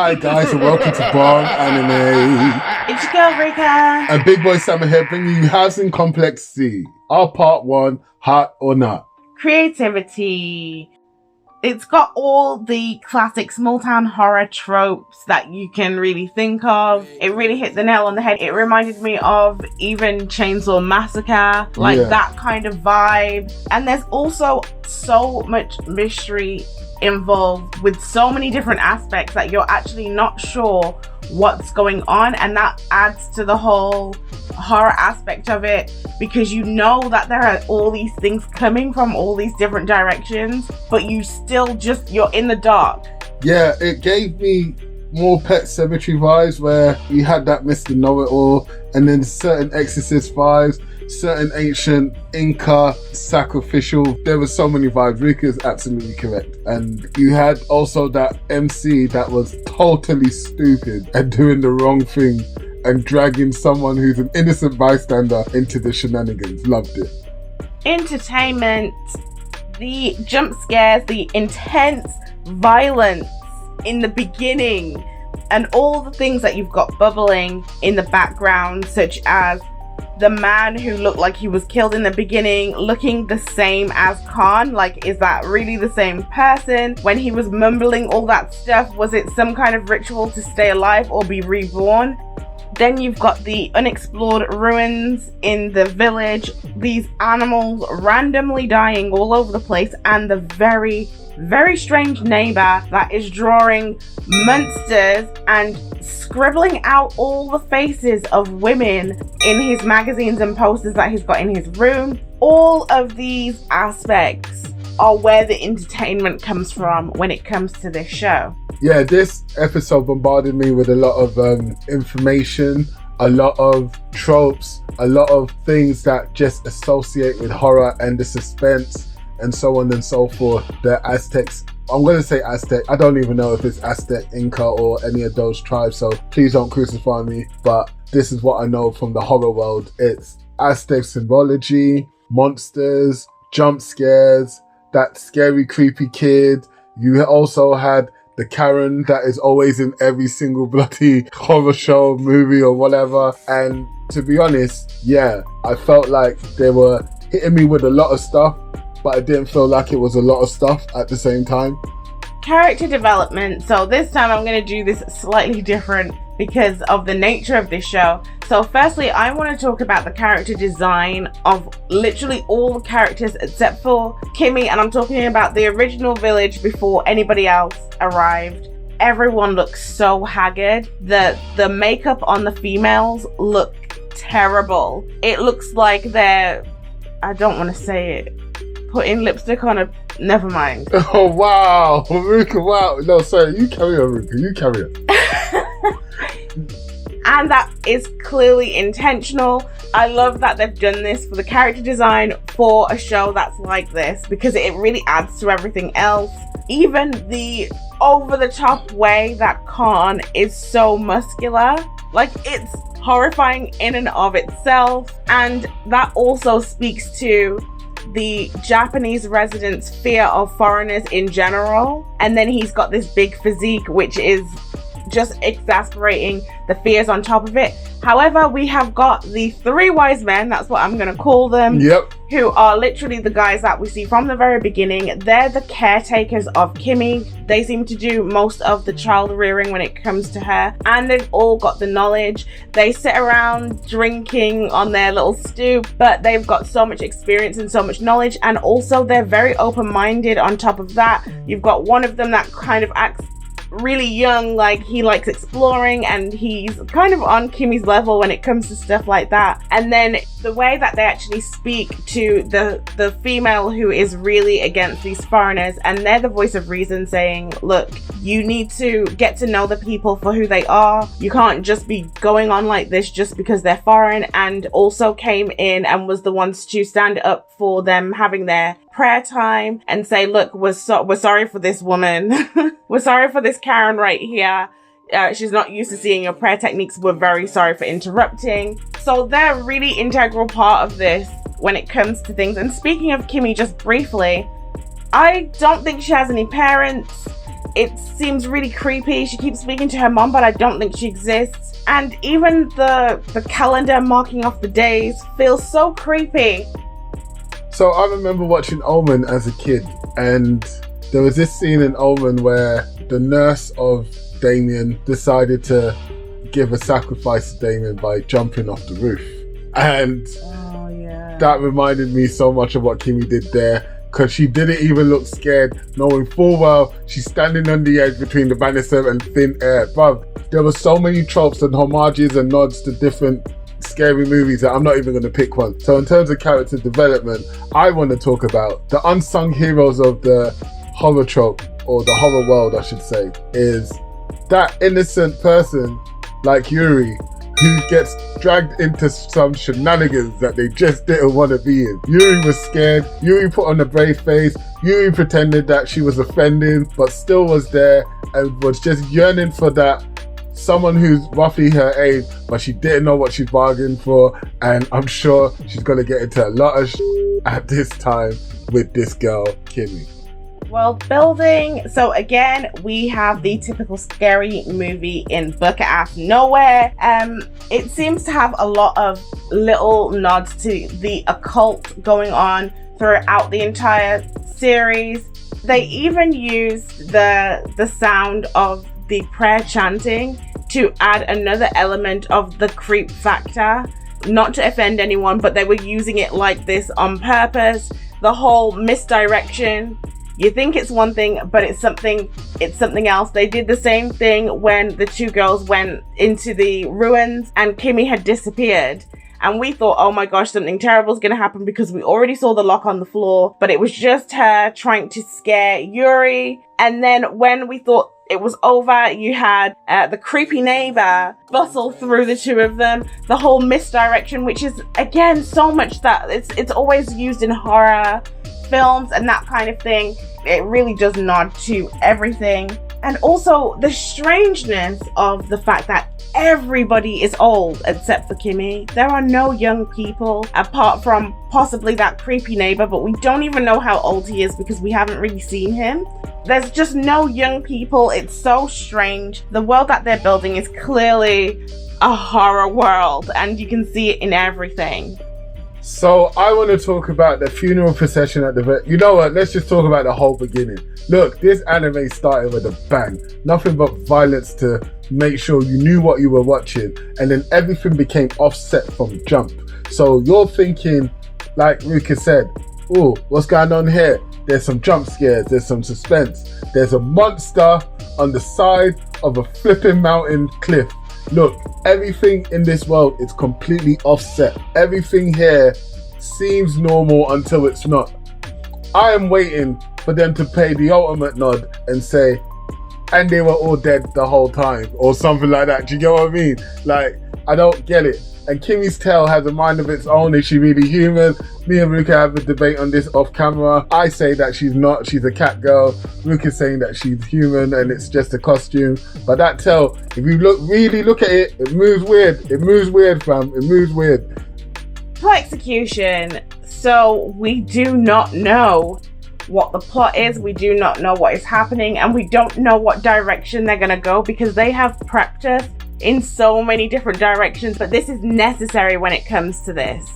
Hi guys and welcome to Bar Anime. It's your girl Rika. And Big Boy Summer here bringing you Housing Complex C. Our part 1, Hot or Not. Creativity. It's got all the classic small town horror tropes that you can really think of. It really hit the nail on the head. It reminded me of even Chainsaw Massacre, that kind of vibe. And there's also so much mystery involved with so many different aspects that you're actually not sure what's going on, and that adds to the whole horror aspect of it, because you know that there are all these things coming from all these different directions, but you're in the dark. Yeah, it gave me more Pet Sematary vibes, where you had that Mr. Know-It-All, and then certain Exorcist vibes, certain ancient Inca sacrificial. There were so many vibes. Rika is absolutely correct. And you had also that MC that was totally stupid and doing the wrong thing and dragging someone who's an innocent bystander into the shenanigans. Loved it. Entertainment, the jump scares, the intense violence in the beginning, and all the things that you've got bubbling in the background, such as the man who looked like he was killed in the beginning looking the same as Khan. Like, is that really the same person? When he was mumbling all that stuff, was it some kind of ritual to stay alive or be reborn? Then you've got the unexplored ruins in the village, these animals randomly dying all over the place, and the very, very strange neighbor that is drawing monsters and scribbling out all the faces of women in his magazines and posters that he's got in his room. All of these aspects are where the entertainment comes from when it comes to this show. Yeah, this episode bombarded me with a lot of information, a lot of tropes, a lot of things that just associate with horror and the suspense and so on and so forth. The Aztecs, I'm going to say Aztec. I don't even know if it's Aztec, Inca, or any of those tribes, so please don't crucify me. But this is what I know from the horror world. It's Aztec symbology, monsters, jump scares, that scary, creepy kid. You also had the Karen that is always in every single bloody horror show, movie, or whatever. And to be honest, yeah, I felt like they were hitting me with a lot of stuff, but I didn't feel like it was a lot of stuff at the same time. Character development. So this time I'm going to do this slightly different because of the nature of this show. So firstly, I want to talk about the character design of literally all the characters except for Kimi, and I'm talking about the original village before anybody else arrived. Everyone looks so haggard. The makeup on the females look terrible. It looks like they're, I don't want to say it, putting lipstick on a... Never mind. Oh, wow. Rika, wow. No, sorry. You carry on, Rika. You carry on. And that is clearly intentional. I love that they've done this for the character design for a show that's like this, because it really adds to everything else. Even the over-the-top way that Khan is so muscular. Like, it's horrifying in and of itself. And that also speaks to the Japanese residents' fear of foreigners in general. And then he's got this big physique, which is just exasperating the fears on top of it. However, we have got the three wise men, that's what I'm going to call them, who are literally the guys that we see from the very beginning. They're the caretakers of Kimi. They seem to do most of the child rearing when it comes to her, and they've all got the knowledge. They sit around drinking on their little stoop, but they've got so much experience and so much knowledge, and also they're very open-minded. On top of that, you've got one of them that kind of acts really young, like he likes exploring, and he's kind of on Kimi's level when it comes to stuff like that. And then the way that they actually speak to the female who is really against these foreigners, and they're the voice of reason, saying, look, you need to get to know the people for who they are. You can't just be going on like this just because they're foreign. And also came in and was the ones to stand up for them having their prayer time and say, look, we're sorry for this woman. We're sorry for this Karen right here. She's not used to seeing your prayer techniques. We're very sorry for interrupting. So they're a really integral part of this when it comes to things. And speaking of Kimi, just briefly, I don't think she has any parents. It seems really creepy. She keeps speaking to her mom, but I don't think she exists. And even the calendar marking off the days feels so creepy. So I remember watching Omen as a kid, and there was this scene in Omen where the nurse of Damien decided to give a sacrifice to Damien by jumping off the roof. And that reminded me so much of what Kimi did there, because she didn't even look scared, knowing full well she's standing on the edge between the banister and thin air. But there were so many tropes and homages and nods to different scary movies that I'm not even going to pick one. So in terms of character development, I want to talk about the unsung heroes of the horror trope, or the horror world I should say, is that innocent person like Yuri who gets dragged into some shenanigans that they just didn't want to be in. Yuri was scared, Yuri put on a brave face, Yuri pretended that she was offending but still was there and was just yearning for that someone who's roughly her age, but she didn't know what she bargained for, and I'm sure she's going to get into a lot of at this time with this girl, Kimi. World building. So again, we have the typical scary movie in bucket ass nowhere. It seems to have a lot of little nods to the occult going on throughout the entire series. They even used the sound of the prayer chanting to add another element of the creep factor. Not to offend anyone, but they were using it like this on purpose. The whole misdirection. You think it's one thing, but it's something else. They did the same thing when the two girls went into the ruins and Kimi had disappeared. And we thought, oh my gosh, something terrible is going to happen because we already saw the lock on the floor, but it was just her trying to scare Yuri. And then when we thought it was over, you had the creepy neighbor bustle through the two of them. The whole misdirection, which is, again, so much that it's always used in horror films and that kind of thing. It really does nod to everything. And also the strangeness of the fact that everybody is old except for Kimi. There are no young people apart from possibly that creepy neighbor, but we don't even know how old he is because we haven't really seen him. There's just no young people. It's so strange. The world that they're building is clearly a horror world, and you can see it in everything. So I want to talk about the funeral procession at the you know what, let's just talk about the whole beginning. Look, this anime started with a bang. Nothing but violence to make sure you knew what you were watching, and then everything became offset from jump. So you're thinking, like Ruka said, oh, what's going on here? There's some jump scares, there's some suspense. There's a monster on the side of a flipping mountain cliff. Look, everything in this world is completely offset. Everything here seems normal until it's not. I am waiting for them to pay the ultimate nod and say, and they were all dead the whole time, or something like that. Do you get what I mean? Like, I don't get it. And Kimi's tail has a mind of its own. Is she really human? Me and Ruka have a debate on this off camera. I say that she's not. She's a cat girl. Ruka's saying that she's human and it's just a costume. But that tail, if you really look at it, it moves weird. It moves weird, fam. It moves weird. Plot execution. So we do not know what the plot is. We do not know what is happening, and we don't know what direction they're going to go because they have prepped us in so many different directions, but this is necessary when it comes to this.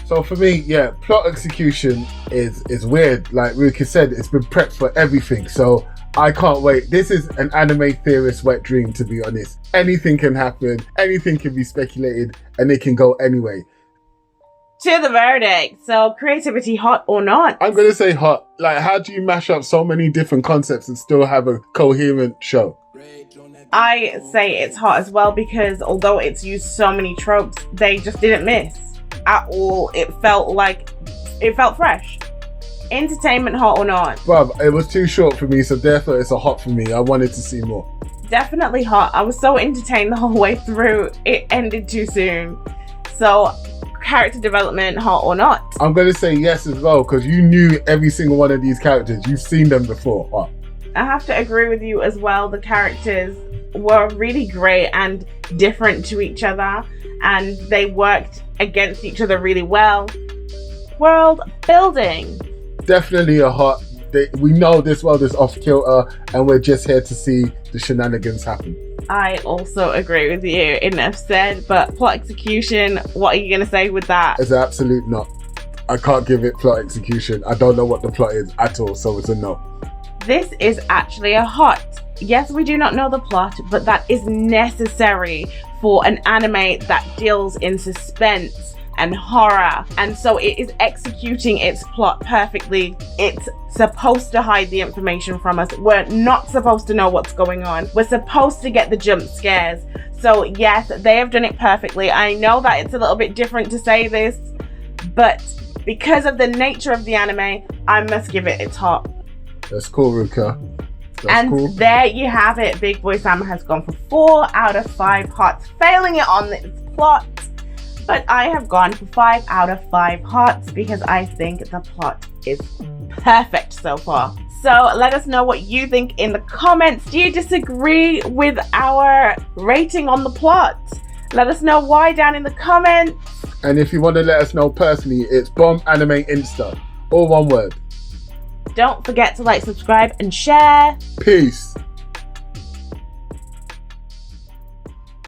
So for me, yeah, plot execution is weird. Like Ruka said, it's been prepped for everything. So I can't wait. This is an anime theorist's wet dream, to be honest. Anything can happen, anything can be speculated, and it can go anyway. To the verdict. So creativity, hot or not? I'm going to say hot. Like, how do you mash up so many different concepts and still have a coherent show? I say it's hot as well because although it's used so many tropes, they just didn't miss at all. It felt fresh. Entertainment, hot or not? Bruv, it was too short for me, so therefore it's a hot for me. I wanted to see more. Definitely hot. I was so entertained the whole way through. It ended too soon. So character development, hot or not? I'm going to say yes as well because you knew every single one of these characters. You've seen them before. Hot. I have to agree with you as well. The characters were really great and different to each other, and they worked against each other really well. World building. Definitely a hot. we know this world is off kilter, and we're just here to see the shenanigans happen. I also agree with you. Enough said, but plot execution, what are you going to say with that? It's an absolute not. I can't give it plot execution. I don't know what the plot is at all, so it's a no. This is actually a hot. Yes, we do not know the plot, but that is necessary for an anime that deals in suspense and horror, and so it is executing its plot perfectly. It's supposed to hide the information from us. We're not supposed to know what's going on. We're supposed to get the jump scares. So yes, they have done it perfectly. I know that it's a little bit different to say this, but because of the nature of the anime, I must give it its hot. That's cool, Ruka. And cool. There you have it. Big Boy Sam has gone for 4 out of 5 hots, failing it on its plot. But I have gone for 5 out of 5 hots because I think the plot is perfect so far. So let us know what you think in the comments. Do you disagree with our rating on the plot? Let us know why down in the comments. And if you want to let us know personally, it's Bomb Anime Insta. All one word. Don't forget to like, subscribe, and share. Peace.